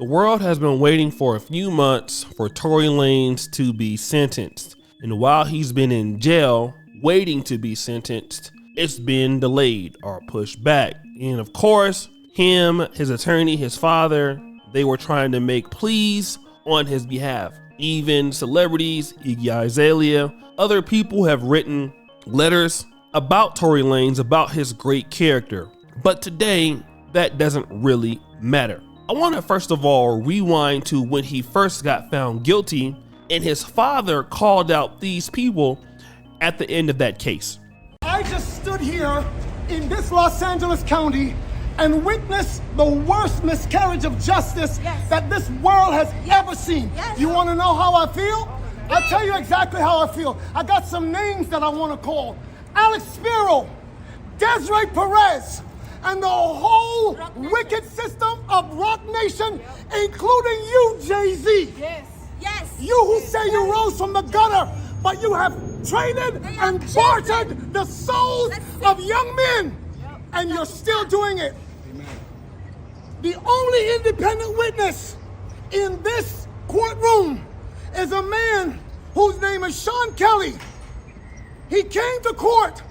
The world has been waiting for a few months for Tory Lanez to be sentenced. And while he's been in jail waiting to be sentenced, it's been delayed or pushed back. And of course, him, his attorney, his father, they were trying to make pleas on his behalf. Even celebrities, Iggy Azalea, other people have written letters about Tory Lanez, about his great character. But today, that doesn't really matter. I want to first of all rewind to when he first got found guilty and his father called out these people at the end of that case. I just stood here in this Los Angeles County and witnessed the worst miscarriage of justice that this world has ever seen. You want to know how I feel? I'll tell you exactly how I feel. I got some names that I want to call. Alex Spiro, Desiree Perez, and the whole wicked system of Rock Nation, including you, Jay-Z. Yes. You who say you rose from the gutter, but you have traded and bartered the souls of young men, and you're still doing it. The only independent witness in this courtroom is a man whose name is Sean Kelly. He came to court,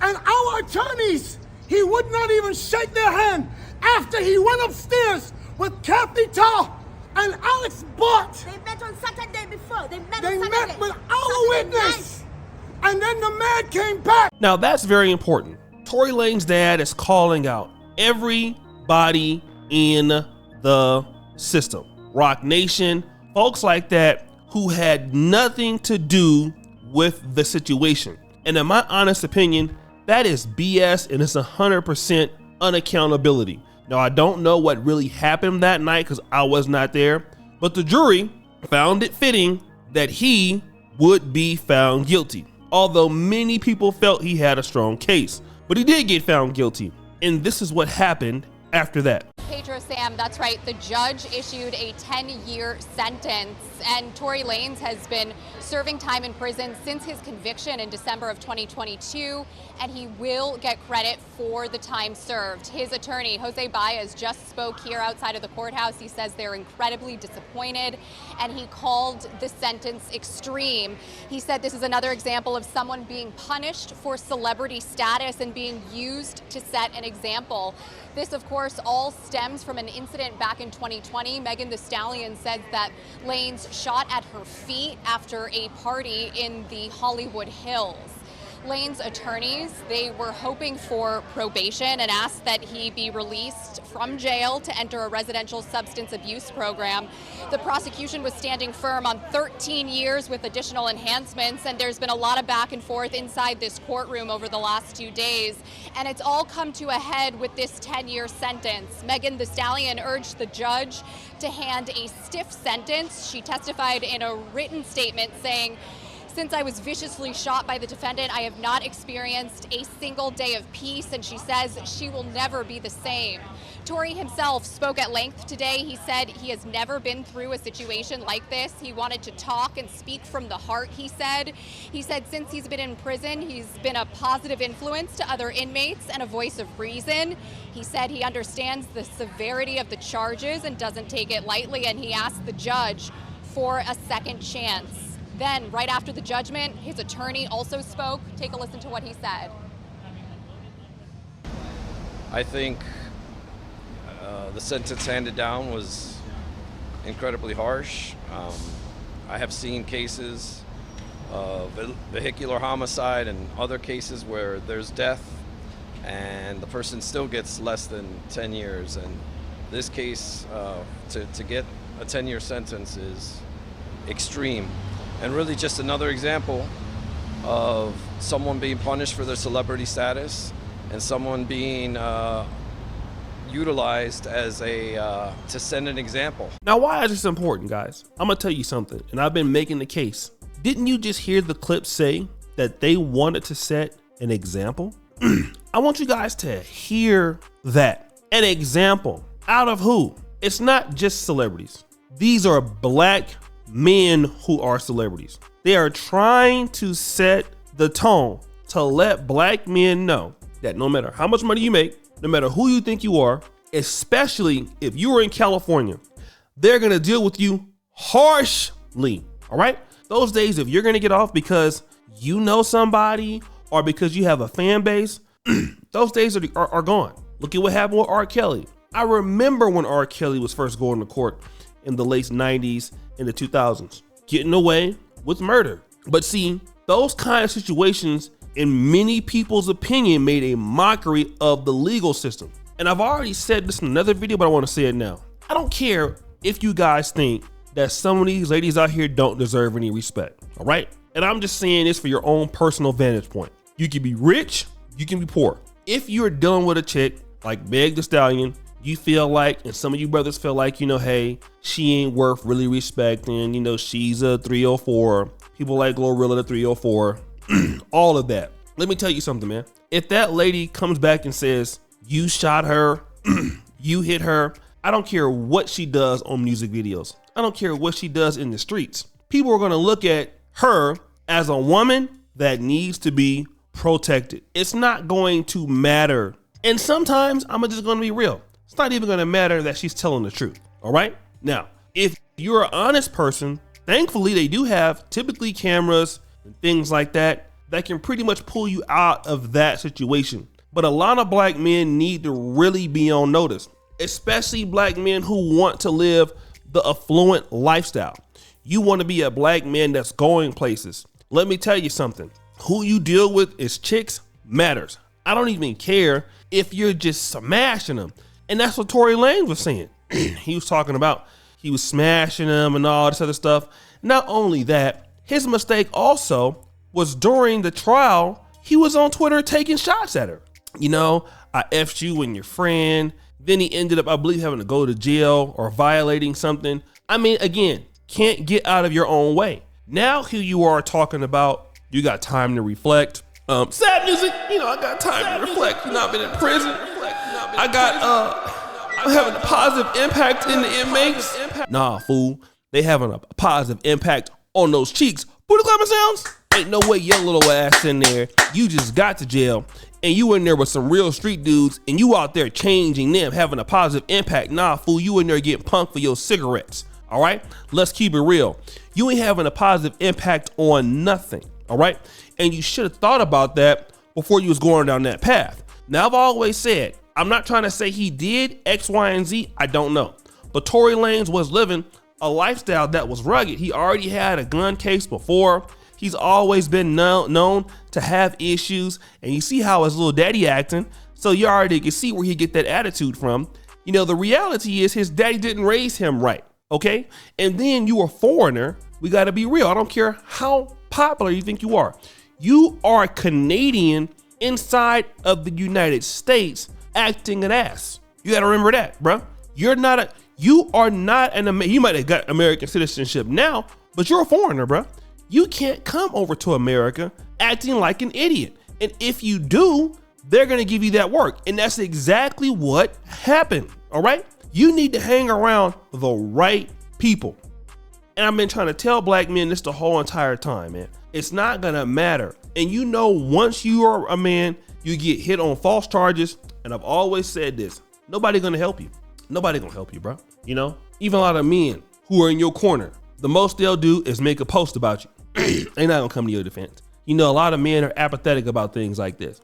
and our attorneys, he would not even shake their hand after he went upstairs with Kathy Tah and Alex Bart. They met on Saturday before. They met with our witness. And then the man came back. Now that's very important. Tory Lanez's dad is calling out everybody in the system. Rock Nation, folks like that who had nothing to do with the situation. And in my honest opinion, that is BS and it's 100% unaccountability. Now, I don't know what really happened that night because I was not there, but the jury found it fitting that he would be found guilty. Although many people felt he had a strong case, but he did get found guilty. And this is what happened after that. Pedro, Sam, that's right. The judge issued a 10-year sentence, and Tory Lanez has been serving time in prison since his conviction in December of 2022, and he will get credit for the time served. His attorney, Jose Baez, just spoke here outside of the courthouse. He says they're incredibly disappointed, and he called the sentence extreme. He said this is another example of someone being punished for celebrity status and being used to set an example. This, of course, all stems from an incident back in 2020. Megan Thee Stallion said that Lanez shot at her feet after a party in the Hollywood Hills. Lanez's attorneys, they were hoping for probation and asked that he be released from jail to enter a residential substance abuse program. The prosecution was standing firm on 13 years with additional enhancements, and there's been a lot of back and forth inside this courtroom over the last 2 days, and it's all come to a head with this 10-year sentence. Megan Thee Stallion urged the judge to hand a stiff sentence. She testified in a written statement saying, "Since I was viciously shot by the defendant, I have not experienced a single day of peace," and she says she will never be the same. Tory himself spoke at length today. He said he has never been through a situation like this. He wanted to talk and speak from the heart, he said. He said since he's been in prison, he's been a positive influence to other inmates and a voice of reason. He said he understands the severity of the charges and doesn't take it lightly, and he asked the judge for a second chance. Then, right after the judgment, his attorney also spoke. Take a listen to what he said. I think the sentence handed down was incredibly harsh. I have seen cases of vehicular homicide and other cases where there's death and the person still gets less than 10 years. And this case, to get a 10-year sentence is extreme. And really just another example of someone being punished for their celebrity status and someone being utilized as to send an example. Now, why is this important, guys? I'm gonna tell you something, and I've been making the case. Didn't you just hear the clip say that they wanted to set an example? I want you guys to hear that. An example. Out of who? It's not just celebrities. These are black men who are celebrities. They are trying to set the tone to let black men know that no matter how much money you make, no matter who you think you are, especially if you are in California, they're gonna deal with you harshly. All right? Those days, if you're gonna get off because you know somebody or because you have a fan base, those days are gone. Look at what happened with R. Kelly. I remember when R. Kelly was first going to court in the late 90s and the 2000s, getting away with murder. But see, those kind of situations, in many people's opinion, made a mockery of the legal system. And I've already said this in another video, but I want to say it now. I don't care if you guys think that some of these ladies out here don't deserve any respect, all right? And I'm just saying this for your own personal vantage point. You can be rich, you can be poor. If you're dealing with a chick like Megan Thee Stallion, you feel like, and some of you brothers feel like, you know, hey, she ain't worth really respecting, you know, she's a 304. People like Glorilla the 304, all of that. Let me tell you something, man. If that lady comes back and says, you shot her, you hit her, I don't care what she does on music videos. I don't care what she does in the streets. People are gonna look at her as a woman that needs to be protected. It's not going to matter. And sometimes I'm just gonna be real. It's not even gonna matter that she's telling the truth, all right? Now, if you're an honest person, thankfully they do have typically cameras and things like that can pretty much pull you out of that situation. But a lot of black men need to really be on notice, especially black men who want to live the affluent lifestyle. You want to be a black man that's going places. Let me tell you something. Who you deal with is chicks matters. I don't even care if you're just smashing them. And that's what Tory Lanez was saying. He was talking about he was smashing them and all this other stuff. Not only that, his mistake also was during the trial, he was on Twitter taking shots at her. You know, I F'd you and your friend. Then he ended up, I believe, having to go to jail or violating something. I mean, again, can't get out of your own way. Now here you are talking about you got time to reflect. Sad music, you know, I got time to reflect. You know, I've been in prison. I'm having a positive impact in the inmates. Nah, fool, they having a positive impact on those cheeks. Booty clapping sounds? Ain't no way your little ass in there. You just got to jail and you in there with some real street dudes and you out there changing them, having a positive impact. Nah, fool, you in there getting punked for your cigarettes. All right, let's keep it real. You ain't having a positive impact on nothing. All right, and you should have thought about that before you was going down that path. Now, I've always said, I'm not trying to say he did X, Y, and Z. I don't know. But Tory Lanez was living a lifestyle that was rugged. He already had a gun case before. He's always been known to have issues. And you see how his little daddy acting. So you already can see where he get that attitude from. You know, the reality is his daddy didn't raise him right. Okay. And then you a foreigner. We got to be real. I don't care how popular you think you are. You are Canadian inside of the United States acting an ass. You got to remember that, bro. You are not you might have got American citizenship now, but you're a foreigner, bro. You can't come over to America acting like an idiot. And if you do, they're going to give you that work. And that's exactly what happened. All right. You need to hang around the right people. And I've been trying to tell black men this the whole entire time, man. It's not going to matter. And you know, once you are a man, you get hit on false charges. And I've always said this, nobody going to help you. Nobody going to help you, bro. You know, even a lot of men who are in your corner, the most they'll do is make a post about you. They're not going to come to your defense. You know, a lot of men are apathetic about things like this.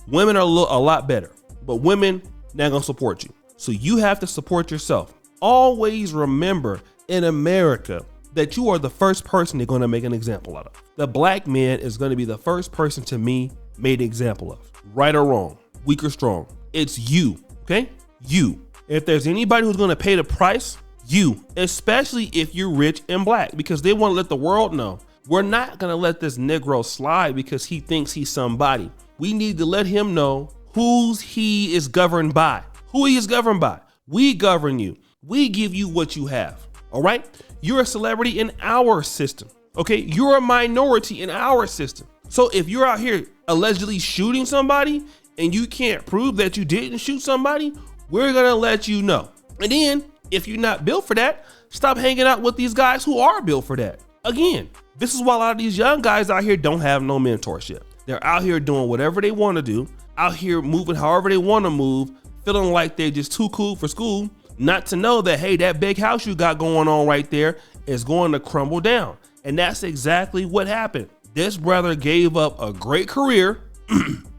Women are a lot better, but women not going to support you. So you have to support yourself. Always remember in America that you are the first person they're going to make an example out of. The black man is going to be the first person to me made an example of. Right or wrong, weak or strong. It's you, okay? You. If there's anybody who's going to pay the price, you. Especially if you're rich and black, because they want to let the world know. We're not going to let this Negro slide because he thinks he's somebody. We need to let him know who he is governed by. Who he is governed by. We govern you. We give you what you have. All right? You're a celebrity in our system. Okay? You're a minority in our system. So if you're out here allegedly shooting somebody and you can't prove that you didn't shoot somebody, we're going to let you know. And then if you're not built for that, stop hanging out with these guys who are built for that. Again, this is why a lot of these young guys out here don't have no mentorship. They're out here doing whatever they want to do, out here moving however they want to move, feeling like they're just too cool for school, Not to know that, hey, that big house you got going on right there is going to crumble down. And that's exactly what happened. This brother gave up a great career,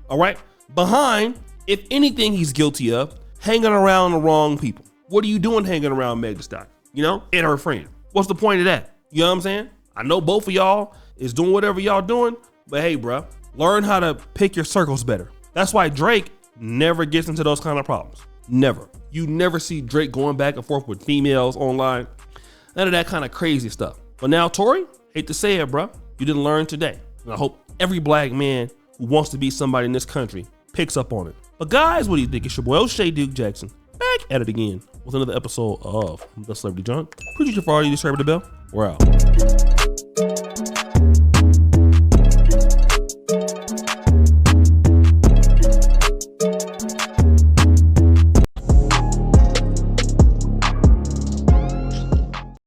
all right, behind, if anything he's guilty of, hanging around the wrong people. What are you doing hanging around Megan Thee Stallion, you know, and her friend? What's the point of that? You know what I'm saying? I know both of y'all is doing whatever y'all doing, but hey, bro, learn how to pick your circles better. That's why Drake never gets into those kind of problems. Never. You never see Drake going back and forth with females online. None of that kind of crazy stuff. But now, Tory, hate to say it, bro, you didn't learn today. And I hope every black man who wants to be somebody in this country picks up on it. But guys, what do you think? It's your boy O'Shea Duke Jackson back at it again with another episode of The Celebrity Junk. Appreciate you for all you subscribe to the bell. We're out.